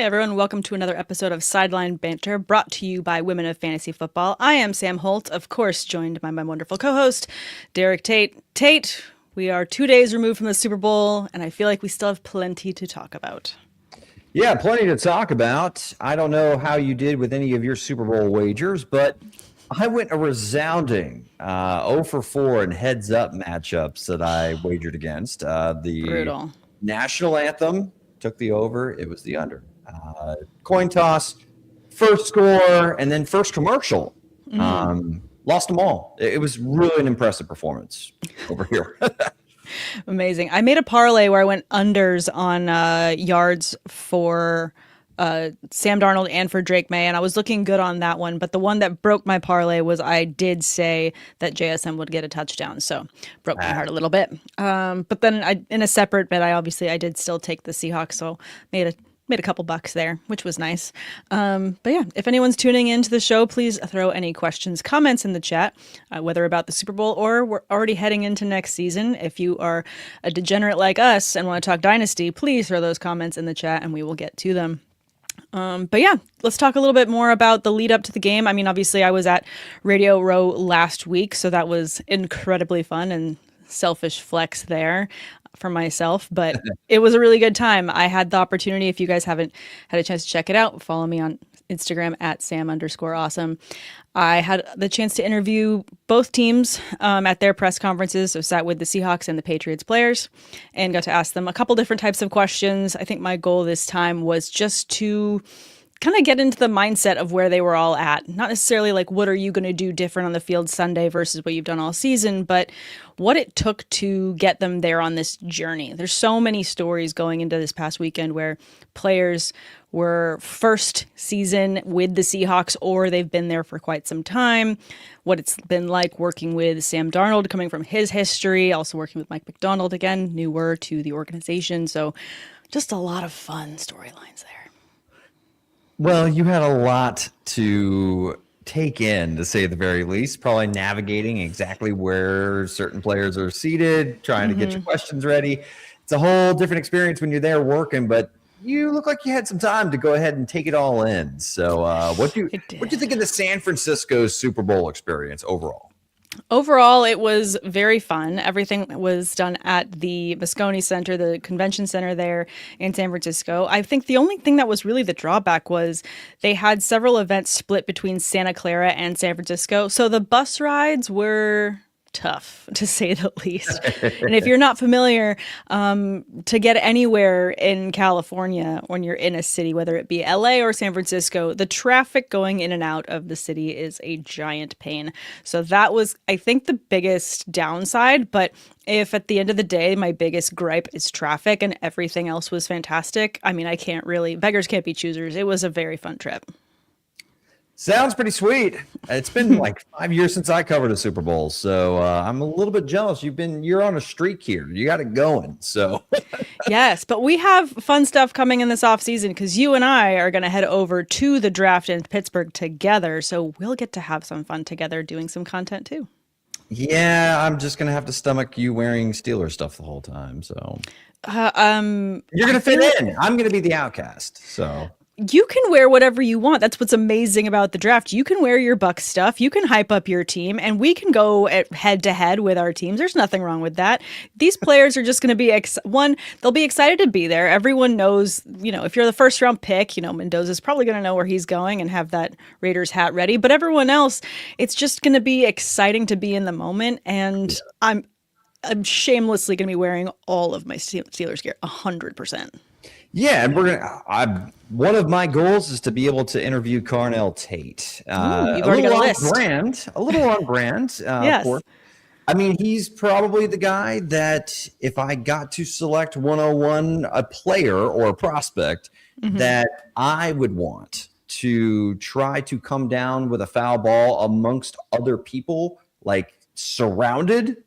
Hey everyone, welcome to another episode of Sideline Banter, brought to you by Women of Fantasy Football. I am Sam Holt, of course, joined by my wonderful co-host, Derek Tate. Tate, we are 2 days removed from the Super Bowl, and I feel like we still have plenty to talk about. Yeah, plenty to talk about. I don't know how you did with any of your Super Bowl wagers, but I went a resounding 0 for 4 in heads-up matchups that I wagered against. The Brutal. National Anthem took the over. It was the under. Coin toss, first score, and then first commercial. Lost them all. It was really an impressive performance over here. Amazing. I made a parlay where I went unders on yards for Sam Darnold and for Drake May, and I was looking good on that one. But the one that broke my parlay was I did say that JSM would get a touchdown, so broke my heart a little bit. But then in a separate bet, I did still take the Seahawks, so made a couple bucks there, which was nice. But yeah, if anyone's tuning into the show, please throw any questions, comments in the chat, whether about the Super Bowl or we're already heading into next season. If you are a degenerate like us and want to talk Dynasty, please throw those comments in the chat and we will get to them. But yeah, let's talk a little bit more about the lead up to the game. I mean, obviously I was at Radio Row last week, so that was incredibly fun and selfish flex there for myself, but it was a really good time. I had the opportunity, if you guys haven't had a chance to check it out, follow me on Instagram at Sam_awesome. I had the chance to interview both teams at their press conferences. So sat with the Seahawks and the Patriots players and got to ask them a couple different types of questions. I think my goal this time was just to kind of get into the mindset of where they were all at. Not necessarily like, what are you going to do different on the field Sunday versus what you've done all season, but what it took to get them there on this journey. There's so many stories going into this past weekend where players were first season with the Seahawks or they've been there for quite some time. What it's been like working with Sam Darnold, coming from his history, also working with Mike McDonald, again, newer to the organization. So just a lot of fun storylines there. Well, you had a lot to take in, to say the very least, probably navigating exactly where certain players are seated, trying to get your questions ready. It's a whole different experience when you're there working, but you look like you had some time to go ahead and take it all in. So what do you think of the San Francisco Super Bowl experience overall? Overall, it was very fun. Everything was done at the Moscone Center, the convention center there in San Francisco. I think the only thing that was really the drawback was they had several events split between Santa Clara and San Francisco. So the bus rides were tough, to say the least. And if you're not familiar, to get anywhere in California when you're in a city, whether it be LA or San Francisco, the traffic going in and out of the city is a giant pain. So that was, I think, the biggest downside. But if at the end of the day, my biggest gripe is traffic and everything else was fantastic, I mean, beggars can't be choosers. It was a very fun trip. Sounds pretty sweet. It's been like 5 years since I covered a Super Bowl, so I'm a little bit jealous. You're on a streak here. You got it going. So yes, but we have fun stuff coming in this off season because you and I are going to head over to the draft in Pittsburgh together. So we'll get to have some fun together doing some content too. Yeah, I'm just gonna have to stomach you wearing Steelers stuff the whole time. So you're gonna fit in. I'm gonna be the outcast. So. You can wear whatever you want. That's what's amazing about the draft. You can wear your Bucs stuff. You can hype up your team, and we can go head to head with our teams. There's nothing wrong with that. These players are just going to be they'll be excited to be there. Everyone knows, if you're the first round pick, Mendoza's probably going to know where he's going and have that Raiders hat ready. But everyone else, it's just going to be exciting to be in the moment. And I'm shamelessly going to be wearing all of my Steelers gear, 100%. Yeah, and one of my goals is to be able to interview Carnell Tate. You've already got a list. A little on brand. Yes. I mean, he's probably the guy that if I got to select 101 a player or a prospect that I would want to try to come down with a foul ball amongst other people, like surrounded.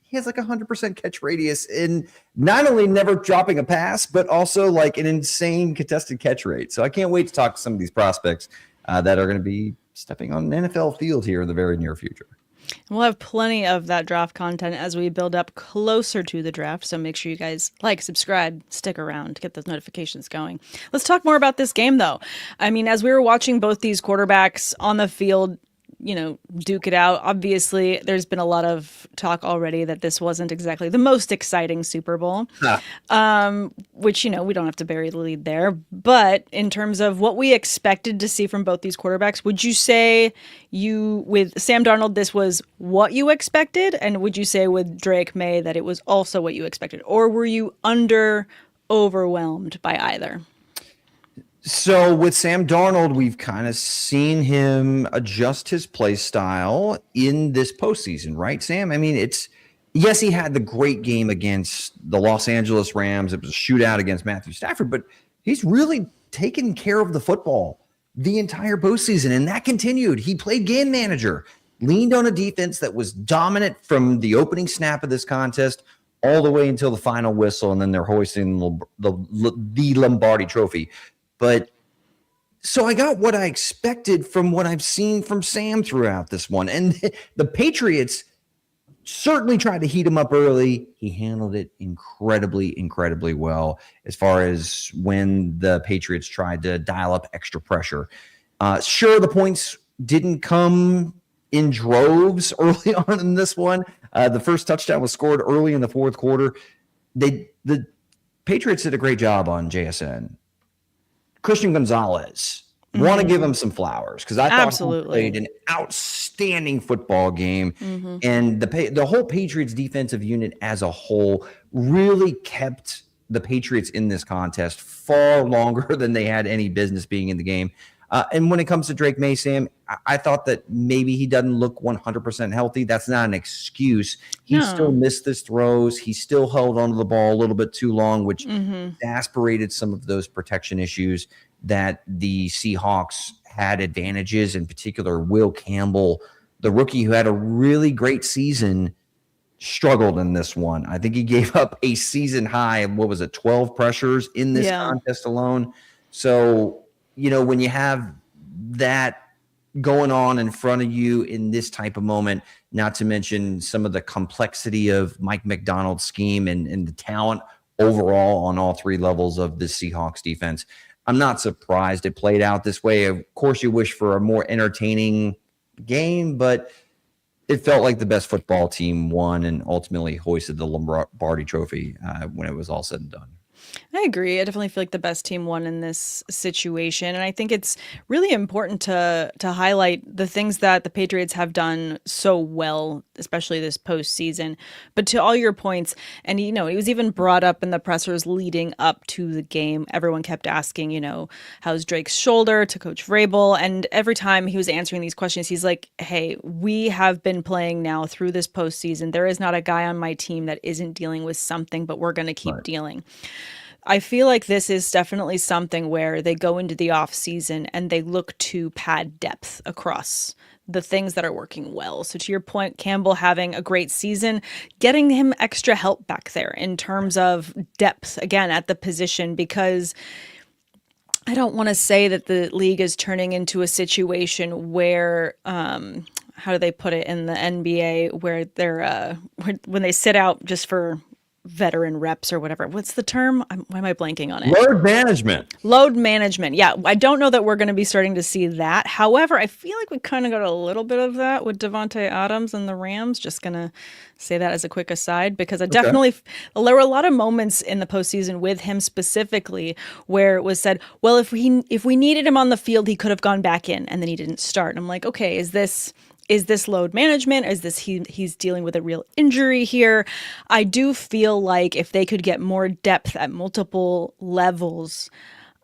He has like 100% catch radius in not only never dropping a pass, but also like an insane contested catch rate. So I can't wait to talk to some of these prospects that are going to be stepping on an NFL field here in the very near future. We'll have plenty of that draft content as we build up closer to the draft. So make sure you guys like, subscribe, stick around, get those notifications going. Let's talk more about this game, though. I mean, as we were watching both these quarterbacks on the field, duke it out. Obviously, there's been a lot of talk already that this wasn't exactly the most exciting Super Bowl, which, we don't have to bury the lead there. But in terms of what we expected to see from both these quarterbacks, would you say with Sam Darnold, this was what you expected? And would you say with Drake May that it was also what you expected? Or were you overwhelmed by either? So with Sam Darnold, we've kind of seen him adjust his play style in this postseason, right, Sam? I mean, yes, he had the great game against the Los Angeles Rams. It was a shootout against Matthew Stafford, but he's really taken care of the football the entire postseason, and that continued. He played game manager, leaned on a defense that was dominant from the opening snap of this contest all the way until the final whistle, and then they're hoisting the Lombardi Trophy. But so I got what I expected from what I've seen from Sam throughout this one. And the Patriots certainly tried to heat him up early. He handled it incredibly, incredibly well as far as when the Patriots tried to dial up extra pressure. Sure, the points didn't come in droves early on in this one. The first touchdown was scored early in the fourth quarter. The Patriots did a great job on JSN. Christian Gonzalez, want to give him some flowers because I thought he played an outstanding football game. And the whole Patriots defensive unit as a whole really kept the Patriots in this contest far longer than they had any business being in the game. And when it comes to Drake May, Sam, I thought that maybe he doesn't look 100% healthy. That's not an excuse. He still missed his throws. He still held onto the ball a little bit too long, which exasperated some of those protection issues that the Seahawks had advantages, in particular Will Campbell, the rookie who had a really great season, struggled in this one. I think he gave up a season high of, 12 pressures in this contest alone. So, when you have that going on in front of you in this type of moment, not to mention some of the complexity of Mike McDonald's scheme and the talent overall on all three levels of the Seahawks defense, I'm not surprised it played out this way. Of course, you wish for a more entertaining game, but it felt like the best football team won and ultimately hoisted the Lombardi Trophy when it was all said and done. I agree. I definitely feel like the best team won in this situation. And I think it's really important to highlight the things that the Patriots have done so well, especially this postseason. But to all your points, and it was even brought up in the pressers leading up to the game. Everyone kept asking, how's Drake's shoulder to Coach Vrabel? And every time he was answering these questions, he's like, hey, we have been playing now through this postseason. There is not a guy on my team that isn't dealing with something, but we're going to keep dealing. I feel like this is definitely something where they go into the off season and they look to pad depth across the things that are working well. So to your point, Campbell having a great season, getting him extra help back there in terms of depth, again, at the position, because I don't want to say that the league is turning into a situation where, how do they put it in the NBA, where they're, when they sit out just for veteran reps or whatever. What's the term? Why am I blanking on it? Load management. Yeah. I don't know that we're going to be starting to see that. However, I feel like we kind of got a little bit of that with Devontae Adams and the Rams. Just going to say that as a quick aside, because there were a lot of moments in the postseason with him specifically where it was said, well, if we needed him on the field, he could have gone back in and then he didn't start. And I'm like, okay, is this load management? Is this he's dealing with a real injury here? I do feel like if they could get more depth at multiple levels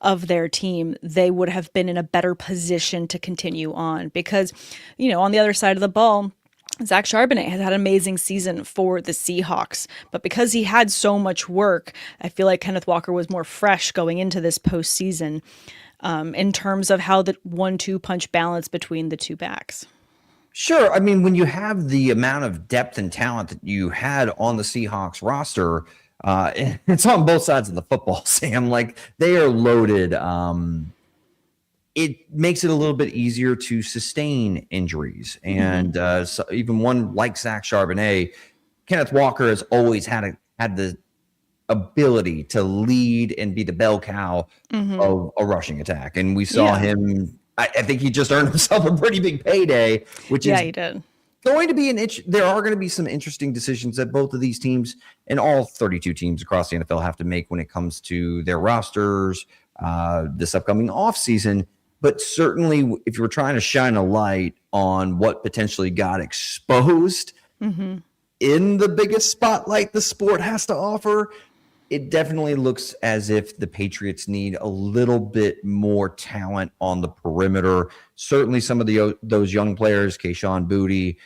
of their team, they would have been in a better position to continue on. Because, on the other side of the ball, Zach Charbonnet has had an amazing season for the Seahawks, but because he had so much work, I feel like Kenneth Walker was more fresh going into this postseason in terms of how the 1-2 punch balance between the two backs. Sure. I mean, when you have the amount of depth and talent that you had on the Seahawks roster, it's on both sides of the football, Sam. Like, they are loaded. it makes it a little bit easier to sustain injuries. And so even one like Zach Charbonnet, Kenneth Walker has always had the ability to lead and be the bell cow of a rushing attack. And we saw him, I think he just earned himself a pretty big payday, which is he did. Going to be there are going to be some interesting decisions that both of these teams and all 32 teams across the NFL have to make when it comes to their rosters this upcoming offseason. But certainly, if you're trying to shine a light on what potentially got exposed in the biggest spotlight the sport has to offer, it definitely looks as if the Patriots need a little bit more talent on the perimeter. Certainly, some of those young players, Kayshon Boutte,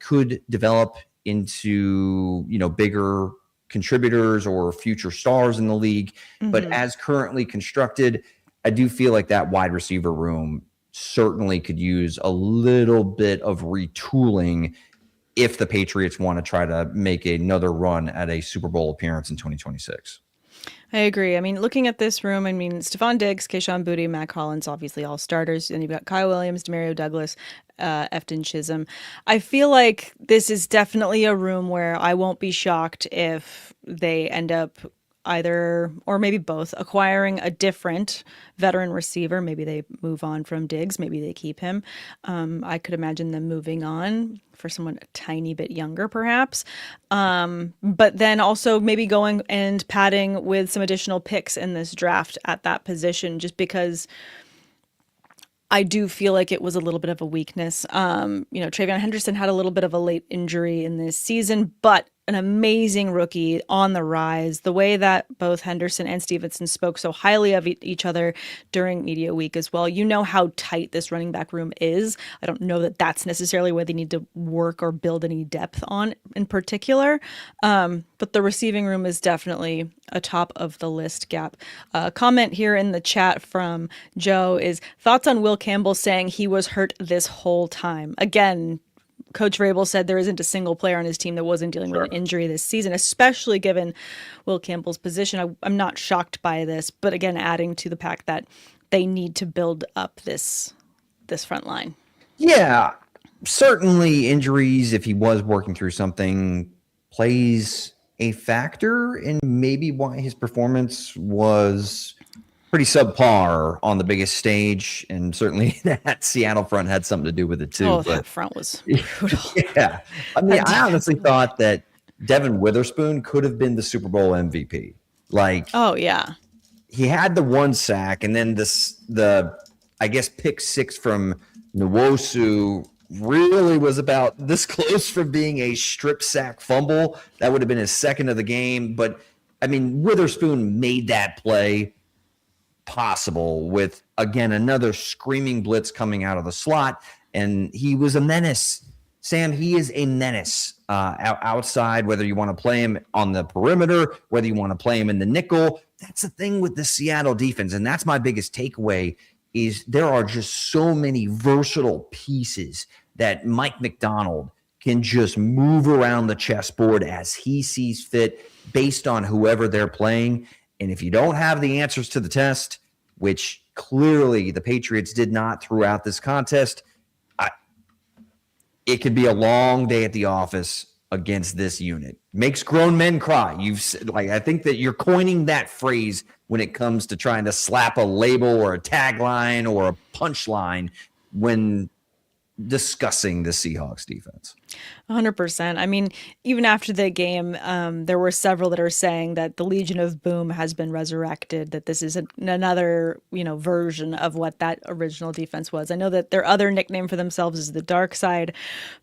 could develop into bigger contributors or future stars in the league. But as currently constructed, I do feel like that wide receiver room certainly could use a little bit of retooling if the Patriots want to try to make another run at a Super Bowl appearance in 2026. I agree. I mean, looking at this room, I mean, Stephon Diggs, Kayshon Boutte, Matt Collins, obviously all starters. And you've got Kyle Williams, Demario Douglas, Efton Chisholm. I feel like this is definitely a room where I won't be shocked if they end up either, or maybe both, acquiring a different veteran receiver. Maybe they move on from Diggs. Maybe they keep him. I could imagine them moving on for someone a tiny bit younger, perhaps. But then also maybe going and padding with some additional picks in this draft at that position, just because I do feel like it was a little bit of a weakness. Travion Henderson had a little bit of a late injury in this season, but an amazing rookie on the rise. The way that both Henderson and Stevenson spoke so highly of each other during media week as well. You know how tight this running back room is. I don't know that that's necessarily where they need to work or build any depth on in particular. But the receiving room is definitely a top of the list gap. Comment here in the chat from Joe is thoughts on Will Campbell saying he was hurt this whole time. Again, Coach Vrabel said there isn't a single player on his team that wasn't dealing with an injury this season, especially given Will Campbell's position. I'm not shocked by this, but again, adding to the fact that they need to build up this front line. Yeah, certainly injuries, if he was working through something, plays a factor in maybe why his performance was pretty subpar on the biggest stage, and certainly that Seattle front had something to do with it too. Oh, that front was brutal. Yeah, I mean, I honestly thought that Devin Witherspoon could have been the Super Bowl MVP. Like, oh yeah, he had the one sack, and then the pick six from Nwosu really was about this close from being a strip sack fumble. That would have been his second of the game, but I mean, Witherspoon made that play possible with, again, another screaming blitz coming out of the slot, and he was a menace. Sam, he is a menace outside, whether you want to play him on the perimeter, whether you want to play him in the nickel. That's the thing with the Seattle defense, and that's my biggest takeaway is there are just so many versatile pieces that Mike McDonald can just move around the chessboard as he sees fit based on whoever they're playing. And if you don't have the answers to the test, which clearly the Patriots did not throughout this contest, it could be a long day at the office against this unit. Makes grown men cry. I think that you're coining that phrase when it comes to trying to slap a label or a tagline or a punchline when discussing the Seahawks defense. 100%. I mean, even after the game, there were several that are saying that the Legion of Boom has been resurrected, that this is another, version of what that original defense was. I know that their other nickname for themselves is the Dark Side,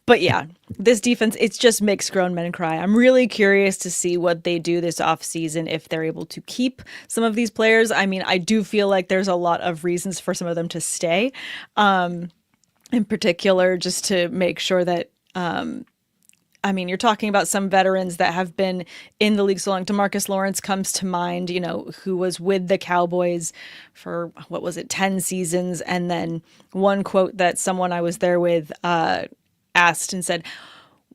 but yeah, this defense, it just makes grown men cry. I'm really curious to see what they do this offseason, if they're able to keep some of these players. I mean, I do feel like there's a lot of reasons for some of them to stay. In particular, just to make sure that, you're talking about some veterans that have been in the league so long. DeMarcus Lawrence comes to mind, who was with the Cowboys for, 10 seasons. And then one quote that someone I was there with asked and said,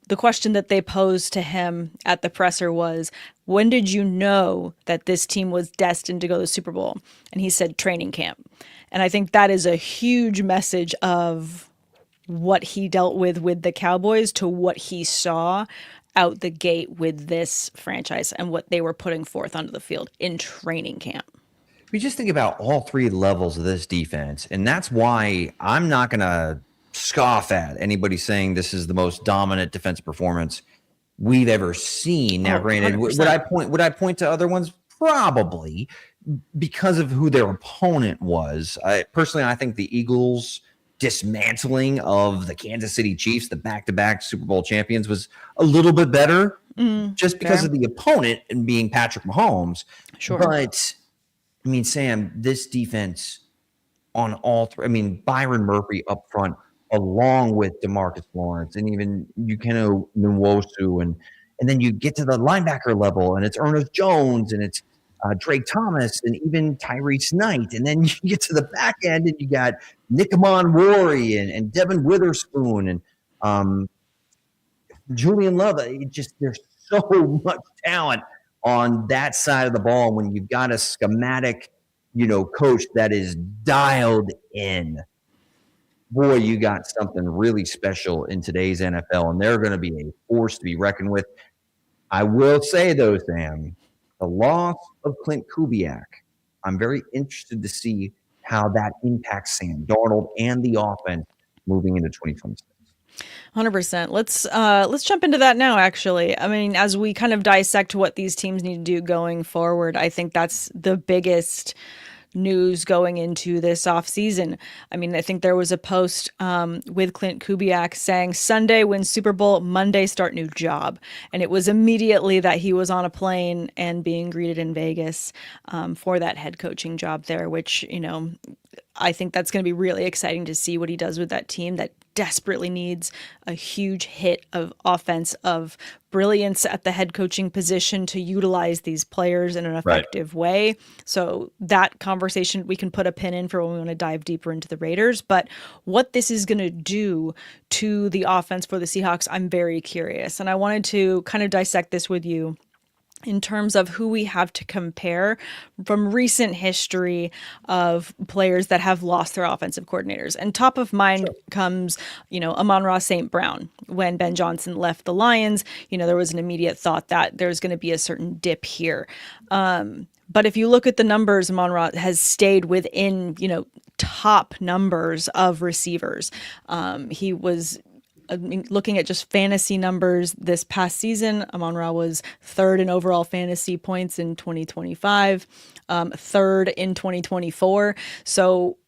the question that they posed to him at the presser was, when did you know that this team was destined to go to the Super Bowl? And he said, training camp. And I think that is a huge message of what he dealt with the Cowboys to what he saw out the gate with this franchise and what they were putting forth onto the field in training camp. We just think about all three levels of this defense, and that's why I'm not going to scoff at anybody saying this is the most dominant defensive performance we've ever seen. Now, granted, would I point to other ones? Probably, because of who their opponent was. I think the Eagles' dismantling of the Kansas City Chiefs, the back-to-back Super Bowl champions, was a little bit better just because of the opponent and being Patrick Mahomes. Sure. But, I mean, Sam, this defense on all three, I mean, Byron Murphy up front, along with DeMarcus Lawrence and even Uchenna Nwosu, and then you get to the linebacker level, and it's Ernest Jones, and it's Drake Thomas, and even Tyrese Knight. And then you get to the back end, and you got Nick Monroy and Devin Witherspoon and Julian Love. There's so much talent on that side of the ball when you've got a schematic, coach that is dialed in. Boy, you got something really special in today's NFL, and they're going to be a force to be reckoned with. I will say, though, Sam, the loss of Klint Kubiak, I'm very interested to see how that impacts Sam Darnold and the offense moving into 2026. 100%. Let's jump into that now, actually. I mean, as we kind of dissect what these teams need to do going forward, I think that's the biggest news going into this offseason. I mean, I think there was a post with Klint Kubiak saying Sunday win Super Bowl, Monday start new job. And it was immediately that he was on a plane and being greeted in Vegas for that head coaching job there, which, I think that's going to be really exciting to see what he does with that team that desperately needs a huge hit of offense, of brilliance at the head coaching position to utilize these players in an effective way. So that conversation we can put a pin in for when we want to dive deeper into the Raiders. But what this is going to do to the offense for the Seahawks, I'm very curious. And I wanted to kind of dissect this with you in terms of who we have to compare from recent history of players that have lost their offensive coordinators. And top of mind comes, Amon-Ra St. Brown. When Ben Johnson left the Lions, there was an immediate thought that there's going to be a certain dip here. But if you look at the numbers, Amon-Ra has stayed within, top numbers of receivers. He was looking at just fantasy numbers this past season, Amon-Ra was third in overall fantasy points in 2025, third in 2024. So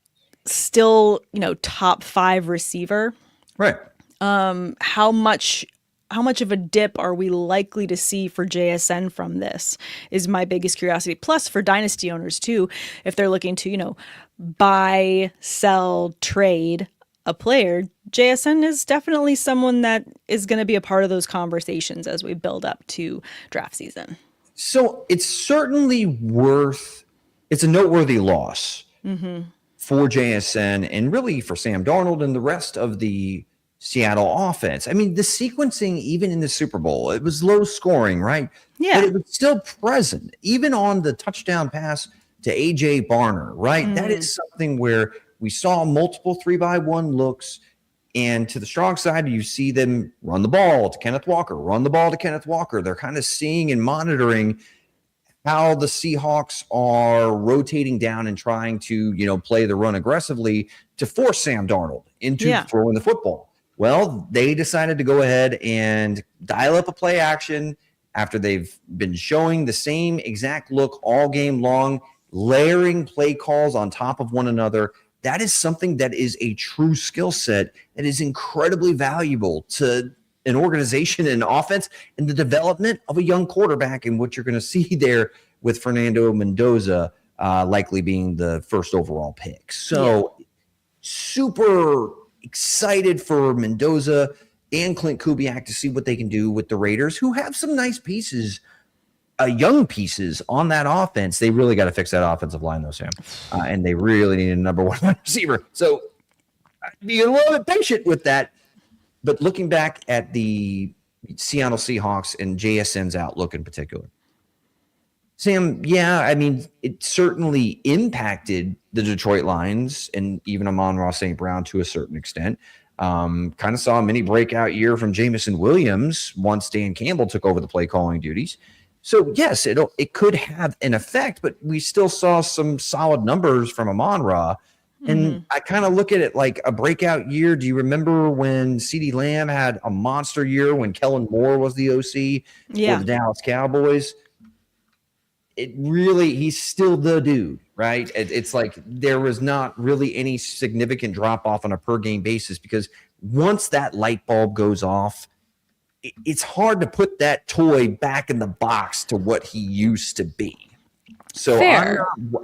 still, top 5 receiver. Right. How much of a dip are we likely to see for JSN from this is my biggest curiosity. Plus for dynasty owners too, if they're looking to, buy, sell, trade a player, JSN is definitely someone that is going to be a part of those conversations as we build up to draft season. So it's certainly it's a noteworthy loss for JSN and really for Sam Darnold and the rest of the Seattle offense. I mean, the sequencing, even in the Super Bowl, it was low scoring, right? Yeah. But it was still present, even on the touchdown pass to A.J. Barner, right? That is something where we saw multiple 3-by-1 looks, and to the strong side, you see them run the ball to Kenneth Walker. They're kind of seeing and monitoring how the Seahawks are rotating down and trying to, play the run aggressively to force Sam Darnold into throwing the football. Well, they decided to go ahead and dial up a play action after they've been showing the same exact look all game long, layering play calls on top of one another. That is something that is a true skill set that is incredibly valuable to an organization and offense and the development of a young quarterback, and what you're going to see there with Fernando Mendoza likely being the first overall pick. So super excited for Mendoza and Klint Kubiak to see what they can do with the Raiders, who have some nice pieces, young pieces on that offense. They really got to fix that offensive line, though, Sam. And they really need a number 1 wide receiver. So be a little bit patient with that. But looking back at the Seattle Seahawks and JSN's outlook in particular, Sam, yeah, I mean, it certainly impacted the Detroit Lions and even Amon-Ra St. Brown to a certain extent. Kind of saw a mini breakout year from Jamison Williams once Dan Campbell took over the play calling duties. So yes, it could have an effect, but we still saw some solid numbers from Amon-Ra. And I kind of look at it like a breakout year. Do you remember when CeeDee Lamb had a monster year when Kellen Moore was the OC for the Dallas Cowboys? He's still the dude, right? It's like there was not really any significant drop off on a per game basis, because once that light bulb goes off, it's hard to put that toy back in the box to what he used to be. So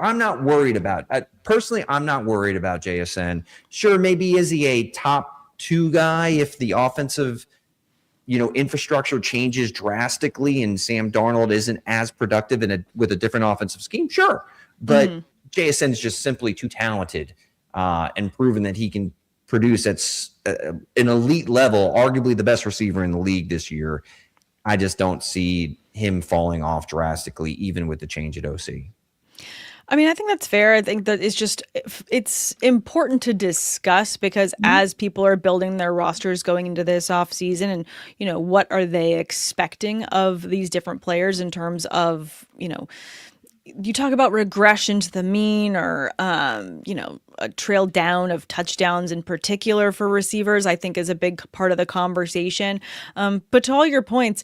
I'm not worried about personally. I'm not worried about JSN. Sure, maybe is he a top 2 guy if the offensive infrastructure changes drastically and Sam Darnold isn't as productive with a different offensive scheme? Sure, but JSN is just simply too talented and proven that he can produce at an elite level, arguably the best receiver in the league this year. I just don't see him falling off drastically, even with the change at OC. I mean, I think that's fair. I think that it's important to discuss, because as people are building their rosters going into this offseason, and, what are they expecting of these different players in terms of, you talk about regression to the mean, or, a trail down of touchdowns in particular for receivers, I think is a big part of the conversation. But to all your points,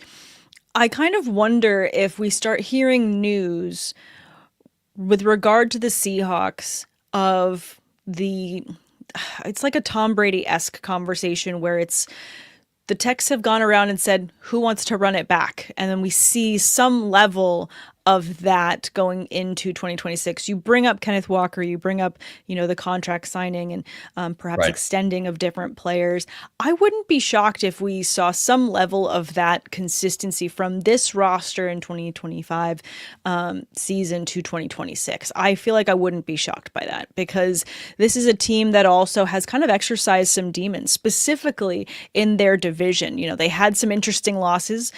I kind of wonder if we start hearing news with regard to the Seahawks of it's like a Tom Brady-esque conversation where the texts have gone around and said, who wants to run it back? And then we see some level of that going into 2026. You bring up Kenneth Walker, you bring up, the contract signing and perhaps extending of different players. I wouldn't be shocked if we saw some level of that consistency from this roster in 2025 season to 2026. I feel like I wouldn't be shocked by that, because this is a team that also has kind of exercised some demons, specifically in their division. They had some interesting losses,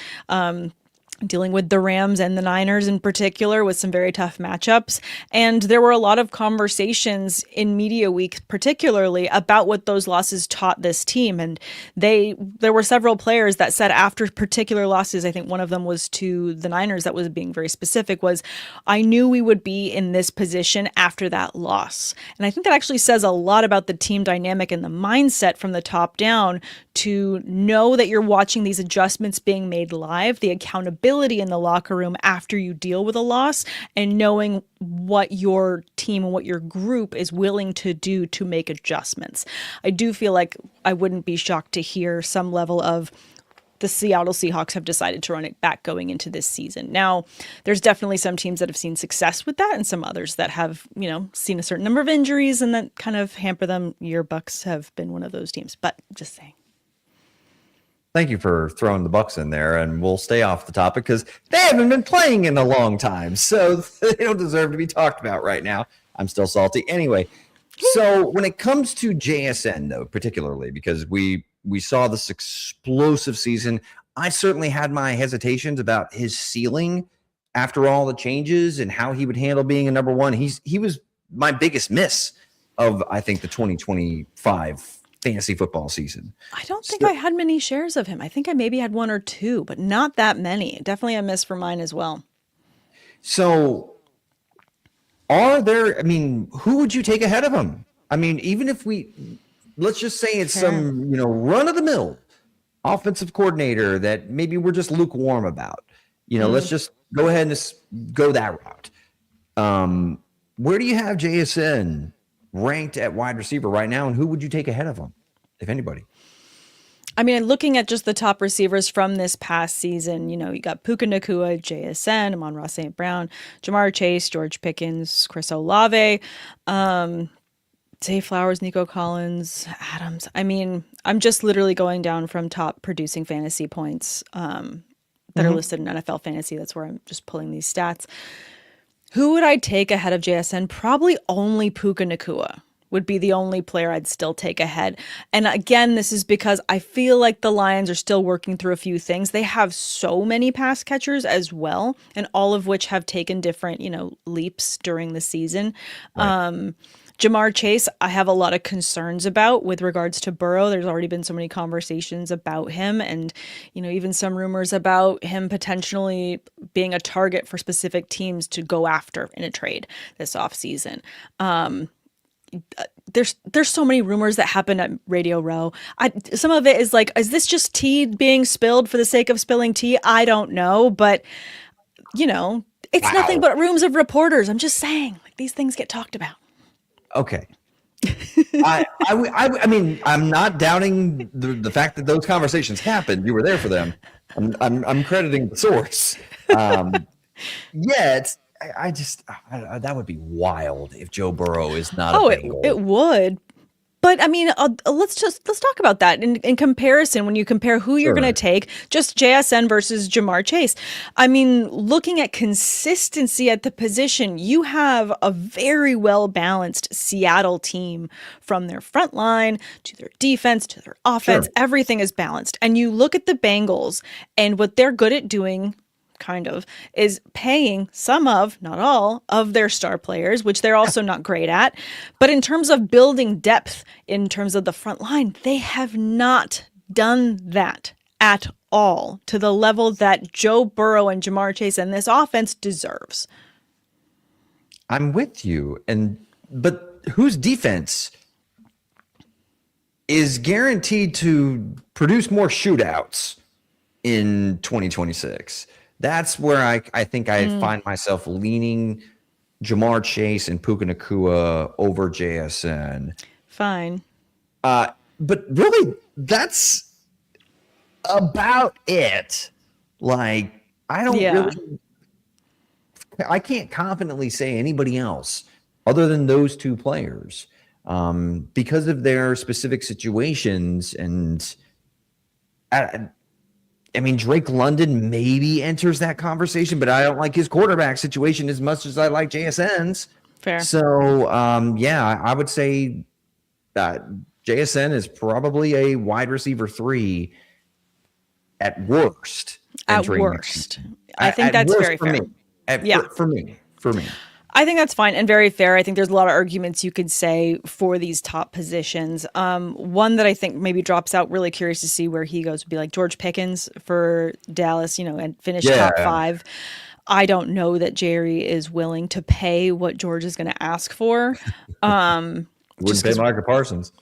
dealing with the Rams and the Niners in particular, with some very tough matchups. And there were a lot of conversations in media week, particularly about what those losses taught this team. And there were several players that said after particular losses, I think one of them was to the Niners, that was being very specific, was, I knew we would be in this position after that loss. And I think that actually says a lot about the team dynamic and the mindset from the top down, to know that you're watching these adjustments being made live, the accountability in the locker room after you deal with a loss, and knowing what your team and what your group is willing to do to make adjustments. I do feel like I wouldn't be shocked to hear some level of the Seattle Seahawks have decided to run it back going into this season. Now, there's definitely some teams that have seen success with that, and some others that have, seen a certain number of injuries and that kind of hamper them. Your Bucks have been one of those teams, but just saying. Thank you for throwing the Bucks in there, and we'll stay off the topic because they haven't been playing in a long time, so they don't deserve to be talked about right now. I'm still salty. Anyway, so when it comes to JSN, though, particularly because we saw this explosive season, I certainly had my hesitations about his ceiling after all the changes and how he would handle being a number one. He was my biggest miss of, I think, the 2025 fantasy football season. I don't think I had many shares of him. I think I maybe had 1 or 2, but not that many. Definitely a miss for mine as well. So who would you take ahead of him? I mean, even if let's just say it's some, run of the mill offensive coordinator that maybe we're just lukewarm about, let's just go ahead and just go that route. Where do you have JSN ranked at wide receiver right now, and who would you take ahead of him, if anybody? I mean, looking at just the top receivers from this past season, you got Puka Nacua, JSN, Amon-Ra St. Brown, Jamar Chase, George Pickens, Chris Olave, Zay Flowers, Nico Collins, Adams. I mean, I'm just literally going down from top producing fantasy points that are listed in NFL Fantasy. That's where I'm just pulling these stats. Who would I take ahead of JSN? Probably only Puka Nacua. would be the only player I'd still take ahead. And again, this is because I feel like the Lions are still working through a few things. They have so many pass catchers as well, and all of which have taken different, leaps during the season. Right. Jamar Chase, I have a lot of concerns about with regards to Burrow. There's already been so many conversations about him and, even some rumors about him potentially being a target for specific teams to go after in a trade this offseason. There's so many rumors that happen at Radio Row. Some of it is like, is this just tea being spilled for the sake of spilling tea? I don't know, but it's nothing but rooms of reporters. I'm just saying, like, these things get talked about. Okay. I mean, I'm not doubting the fact that those conversations happened. You were there for them. I'm crediting the source. Yet, I just that would be wild if Joe Burrow is not a Bengal. It would. But I mean, let's talk about that in comparison. When you compare who you're going to take, just JSN versus Jamar Chase. I mean, looking at consistency at the position, you have a very well balanced Seattle team from their front line to their defense to their offense. Sure. Everything is balanced. And you look at the Bengals and what they're good at doing, kind of, is paying some of, not all, of their star players, which they're also not great at. But in terms of building depth, in terms of the front line, they have not done that at all to the level that Joe Burrow and Jamar Chase and this offense deserves. I'm with you. But whose defense is guaranteed to produce more shootouts in 2026? That's where I think I find myself leaning Jamar Chase and Puka Nacua over JSN. Fine. But really, that's about it. Like, I don't really, I can't confidently say anybody else other than those two players because of their specific situations. And I mean, Drake London maybe enters that conversation, but I don't like his quarterback situation as much as I like JSN's. Fair. So, I would say JSN is probably a wide receiver 3 at worst. At worst. I think that's very fair. For me. I think that's fine and very fair. I think there's a lot of arguments you could say for these top positions. One that I think maybe drops out, really curious to see where he goes, would be like George Pickens for Dallas, and finish top 5. I don't know that Jerry is willing to pay what George is going to ask for. Wouldn't pay Micah Parsons.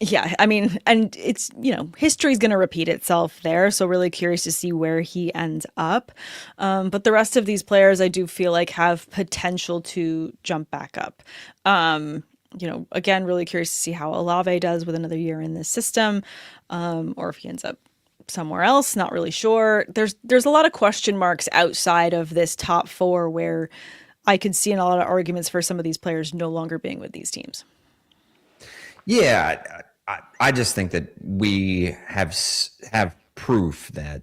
Yeah, I mean, and it's, history's going to repeat itself there. So really curious to see where he ends up. But the rest of these players, I do feel like have potential to jump back up. Again, really curious to see how Olave does with another year in this system, or if he ends up somewhere else. Not really sure. There's a lot of question marks outside of this top 4 where I could see in a lot of arguments for some of these players no longer being with these teams. Yeah, I just think that we have proof that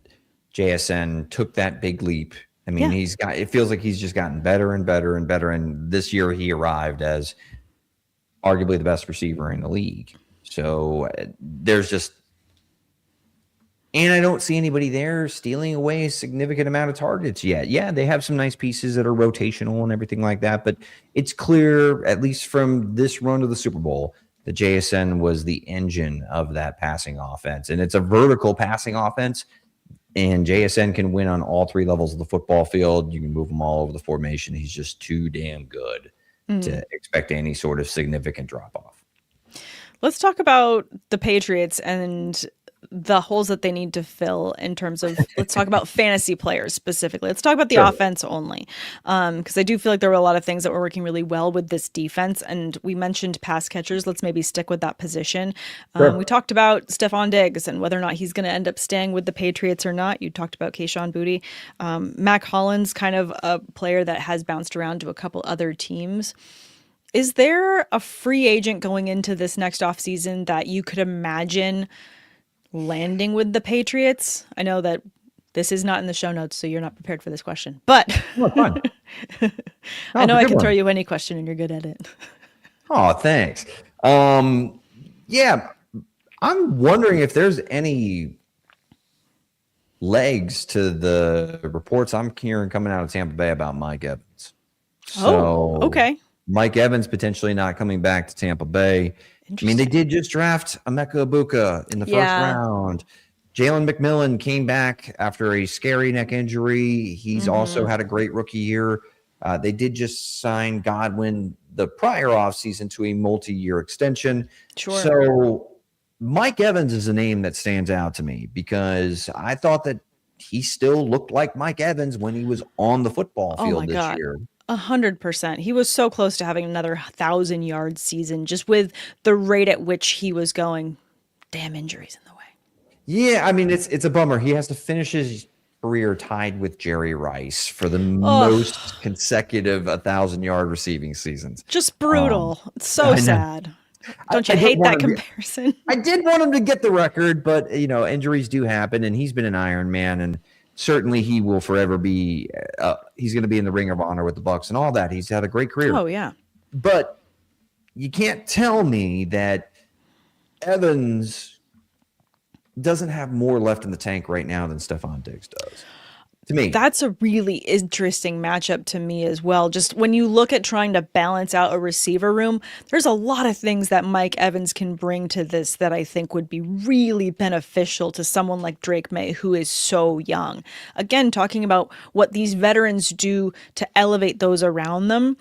JSN took that big leap. I mean, it feels like he's just gotten better and better and better. And this year he arrived as arguably the best receiver in the league. So and I don't see anybody there stealing away a significant amount of targets yet. Yeah, they have some nice pieces that are rotational and everything like that. But it's clear, at least from this run to the Super Bowl, that JSN was the engine of that passing offense. And it's a vertical passing offense, and JSN can win on all 3 levels of the football field. You can move him all over the formation. He's just too damn good to expect any sort of significant drop-off. Let's talk about the Patriots and the holes that they need to fill in terms of, let's talk about fantasy players specifically. Let's talk about the offense only. Because I do feel like there were a lot of things that were working really well with this defense. And we mentioned pass catchers. Let's maybe stick with that position. We talked about Stephon Diggs and whether or not he's going to end up staying with the Patriots or not. You talked about Kayshon Boutte. Mac Hollins, kind of a player that has bounced around to a couple other teams. Is there a free agent going into this next offseason that you could imagine landing with the Patriots? I know that this is not in the show notes, so you're not prepared for this question, but fun. I know I can throw you any question and you're good at it. Oh, thanks. Yeah, I'm wondering if there's any legs to the reports I'm hearing coming out of Tampa Bay about Mike Evans. Oh, So okay. Mike Evans potentially not coming back to Tampa Bay. I mean, they did just draft Emeka Ibuka in the first round. Jalen McMillan came back after a scary neck injury. He's also had a great rookie year. They did just sign Godwin the prior offseason to a multi-year extension. Sure. So Mike Evans is a name that stands out to me because I thought that he still looked like Mike Evans when he was on the football field this year. 100%. He was so close to having another 1,000-yard season just with the rate at which he was going. Damn injuries in the way. Yeah, I mean, it's a bummer. He has to finish his career tied with Jerry Rice for the most consecutive 1,000-yard receiving seasons. Just brutal. It's so sad. Don't you hate that comparison? I did want him to get the record, but injuries do happen, and he's been an Iron Man, and certainly he will forever be. He's going to be in the Ring of Honor with the Bucs and all that. He's had a great career. Oh yeah, but you can't tell me that Evans doesn't have more left in the tank right now than Stephon Diggs does. To me, that's a really interesting matchup to me as well. Just when you look at trying to balance out a receiver room, there's a lot of things that Mike Evans can bring to this that I think would be really beneficial to someone like Drake May, who is so young. Again, talking about what these veterans do to elevate those around them.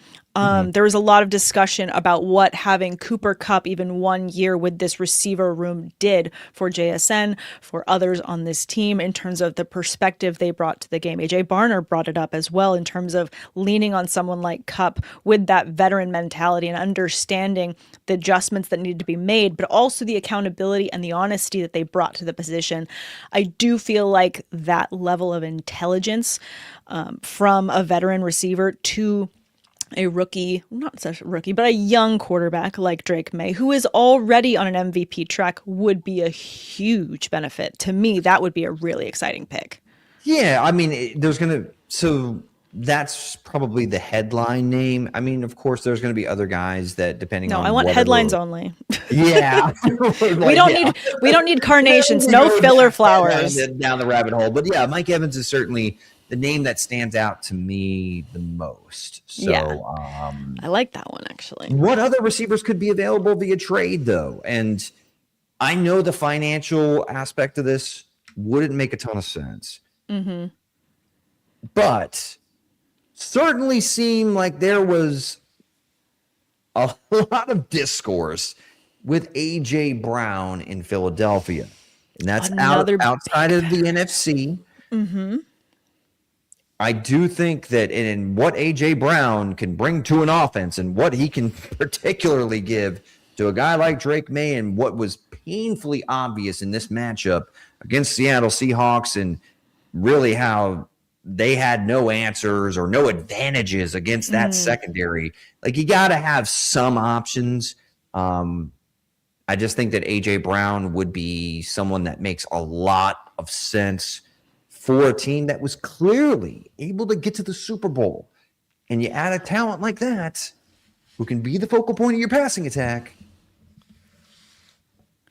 There was a lot of discussion about what having Cooper Kupp even 1 year with this receiver room did for JSN, for others on this team in terms of the perspective they brought to the game. AJ Barner brought it up as well in terms of leaning on someone like Kupp with that veteran mentality and understanding the adjustments that needed to be made, but also the accountability and the honesty that they brought to the position. I do feel like that level of intelligence from a veteran receiver to a rookie, not such a rookie, but a young quarterback like Drake May, who is already on an MVP track, would be a huge benefit. To me, that would be a really exciting pick. Yeah, I mean, so that's probably the headline name. I mean, of course, there's going to be other guys that depending on. No, I want headlines only. Yeah. we don't need carnations, no filler flowers. Down the rabbit hole. But yeah, Mike Evans is certainly the name that stands out to me the most. So I like that one, actually. What other receivers could be available via trade, though? And I know the financial aspect of this wouldn't make a ton of sense. But certainly seemed like there was a lot of discourse with A.J. Brown in Philadelphia. And that's outside of the NFC. I do think that in what A.J. Brown can bring to an offense and what he can particularly give to a guy like Drake May and what was painfully obvious in this matchup against Seattle Seahawks and really how they had no answers or no advantages against that secondary. Like, you got to have some options. I just think that A.J. Brown would be someone that makes a lot of sense for a team that was clearly able to get to the Super Bowl. And you add a talent like that who can be the focal point of your passing attack.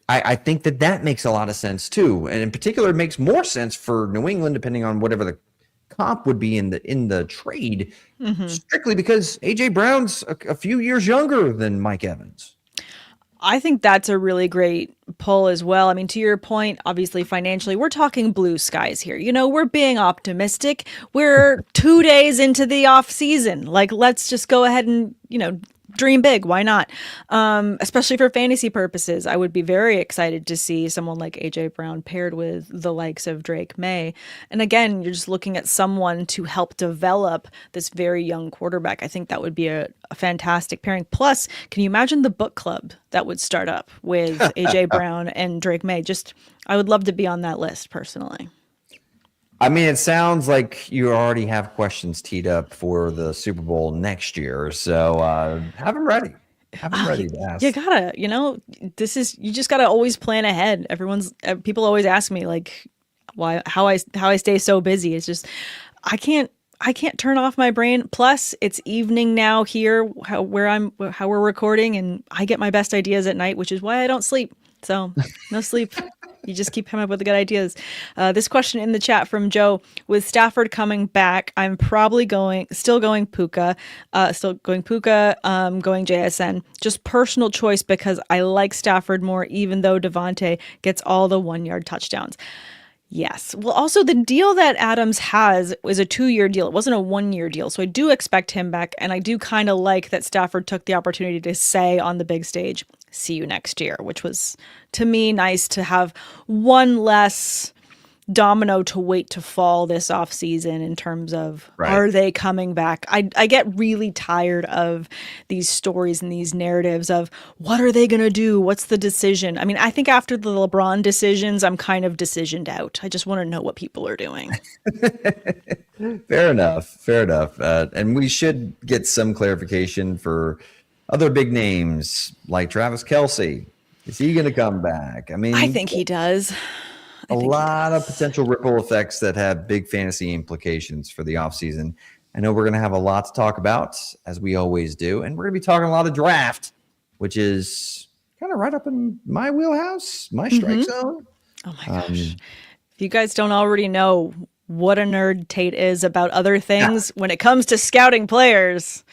I think that makes a lot of sense too. And in particular, it makes more sense for New England, depending on whatever the comp would be in the trade, strictly because A.J. Brown's a few years younger than Mike Evans. I think that's a really great pull as well. I mean, to your point, obviously financially, we're talking blue skies here. We're being optimistic. We're 2 days into the off season. Like, let's just go ahead and, dream big. Why not? Especially for fantasy purposes, I would be very excited to see someone like AJ Brown paired with the likes of Drake May. And again, you're just looking at someone to help develop this very young quarterback. I think that would be a fantastic pairing. Plus, can you imagine the book club that would start up with AJ Brown and Drake May? I would love to be on that list personally. I mean, it sounds like you already have questions teed up for the Super Bowl next year. So have them ready. Have them ready to ask. You gotta, you just gotta always plan ahead. People always ask me like, how I stay so busy. It's just, I I can't turn off my brain. Plus, it's evening now here how we're recording, and I get my best ideas at night, which is why I don't sleep. So no sleep. You just keep coming up with the good ideas. This question in the chat from Joe: with Stafford coming back, I'm probably still going Puka, going JSN. Just personal choice because I like Stafford more, even though Devontae gets all the 1-yard touchdowns. Yes. Well, also the deal that Adams has is a 2-year deal. It wasn't a 1-year deal. So I do expect him back. And I do kind of like that Stafford took the opportunity to say on the big stage, see you next year, which was, to me, nice to have one less domino to wait to fall this offseason in terms of are they coming back? I get really tired of these stories and these narratives of what are they going to do? What's the decision? I mean, I think after the LeBron decisions, I'm kind of decisioned out. I just want to know what people are doing. Fair enough. And we should get some clarification for other big names like Travis Kelce. Is he going to come back? I mean, I think he does. A lot of potential ripple effects that have big fantasy implications for the offseason. I know we're going to have a lot to talk about, as we always do. And we're going to be talking a lot of draft, which is kind of right up in my wheelhouse, my strike zone. Oh, my gosh. If you guys don't already know what a nerd Tate is about other things, when it comes to scouting players,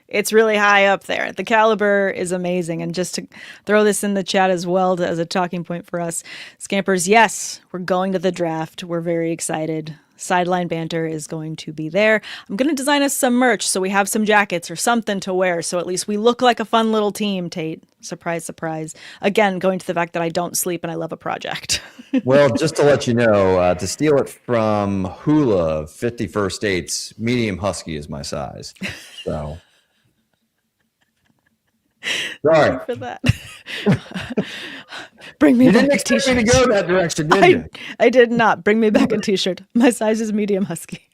it's really high up there. The caliber is amazing. And just to throw this in the chat as well as a talking point for us, Scampers, yes, we're going to the draft. We're very excited. Sideline Banter is going to be there. I'm going to design us some merch so we have some jackets or something to wear. So at least we look like a fun little team, Tate. Surprise, surprise. Again, going to the fact that I don't sleep and I love a project. Well, just to let you know, to steal it from Hula 51st Dates, medium husky is my size. So... Sorry for that. Bring me back a t-shirt. You didn't expect me to go that direction, did you? I did not. Bring me back a t-shirt. My size is medium husky.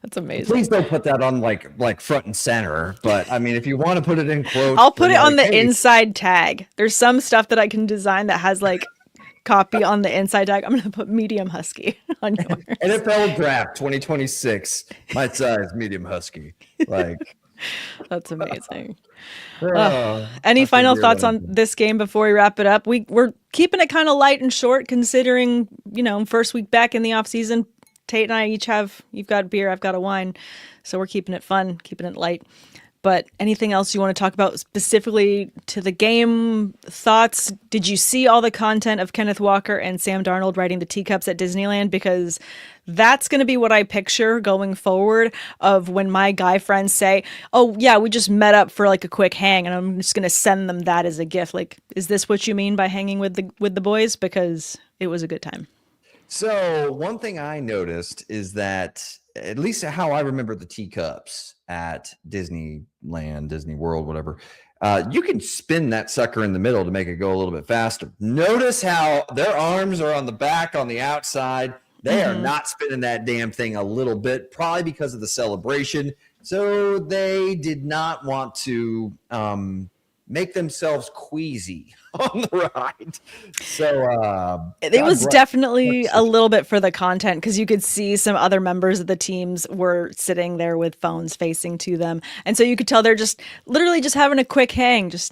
That's amazing. Please don't put that on like front and center. But I mean, if you want to put it in quotes, I'll put it on the inside tag. There's some stuff that I can design that has like copy on the inside tag. I'm going to put medium husky on yours. NFL draft 2026. My size medium husky. Like. That's amazing. Any final thoughts on this game before we wrap it up? We're keeping it kind of light and short considering, first week back in the off season. Tate and I each you've got beer, I've got a wine. So we're keeping it fun, keeping it light. But anything else you want to talk about specifically to the game? Thoughts? Did you see all the content of Kenneth Walker and Sam Darnold riding the teacups at Disneyland? Because that's going to be what I picture going forward of when my guy friends say, oh, yeah, we just met up for like a quick hang and I'm just going to send them that as a gift. Like, is this what you mean by hanging with the boys? Because it was a good time. So one thing I noticed is that, at least how I remember the teacups at Disneyland, Disney World, whatever, you can spin that sucker in the middle to make it go a little bit faster. Notice how their arms are on the back, on the outside. They are not spinning that damn thing a little bit, probably because of the celebration. So they did not want to make themselves queasy on the ride. So it was definitely a little bit for the content because you could see some other members of the teams were sitting there with phones facing to them. And so you could tell they're just literally just having a quick hang. So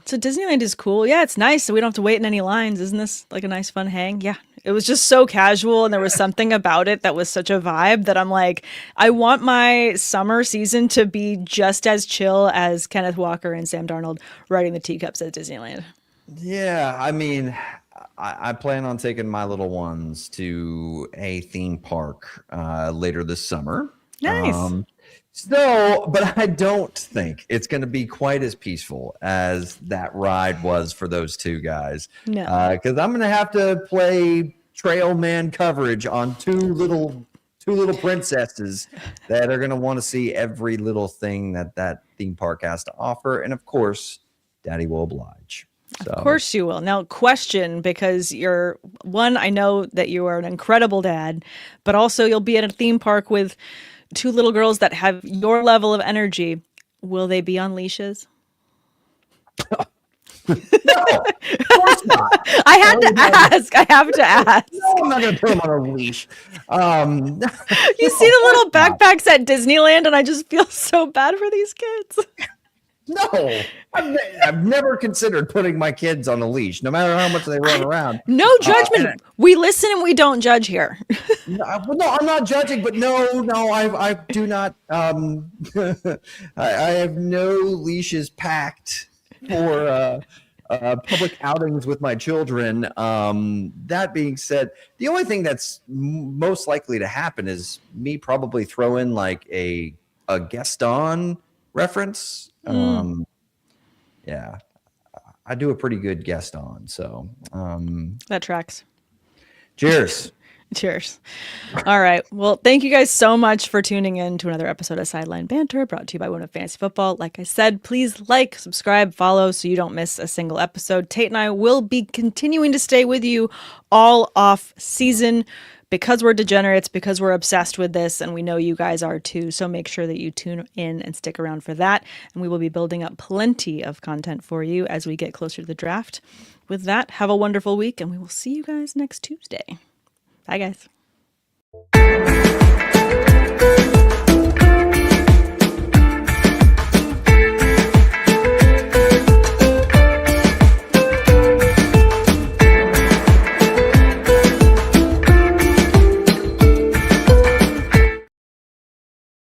Disneyland is cool. Yeah, it's nice. So we don't have to wait in any lines. Isn't this like a nice fun hang? Yeah. It was just so casual and there was something about it that was such a vibe that I'm like, I want my summer season to be just as chill as Kenneth Walker and Sam Darnold riding the teacups at Disneyland. Yeah, I mean, I plan on taking my little ones to a theme park later this summer. Nice. But I don't think it's going to be quite as peaceful as that ride was for those two guys. No, because I'm going to have to play trail man coverage on two little princesses that are going to want to see every little thing that theme park has to offer, and of course, Daddy will oblige. So. Of course you will. Now, question, because I know that you are an incredible dad, but also you'll be at a theme park with two little girls that have your level of energy. Will they be on leashes? No, of course not. I had to ask. I have to ask. No, I'm not going to put him on a leash. You see the little backpacks at Disneyland, and I just feel so bad for these kids. No, I've never considered putting my kids on a leash, no matter how much they run around. No judgment. We listen and we don't judge here. No, I'm not judging, but no, I do not. I have no leashes packed for public outings with my children. That being said, the only thing that's most likely to happen is me probably throw in like a Gaston reference. Yeah, I do a pretty good Gaston. So that tracks. Cheers. Cheers. All right. Well, thank you guys so much for tuning in to another episode of Sideline Banter, brought to you by One of Fantasy Football. Like I said, please like, subscribe, follow so you don't miss a single episode. Tate and I will be continuing to stay with you all off season because we're degenerates, because we're obsessed with this, and we know you guys are too. So make sure that you tune in and stick around for that. And we will be building up plenty of content for you as we get closer to the draft. With that, have a wonderful week, and we will see you guys next Tuesday. Bye, guys.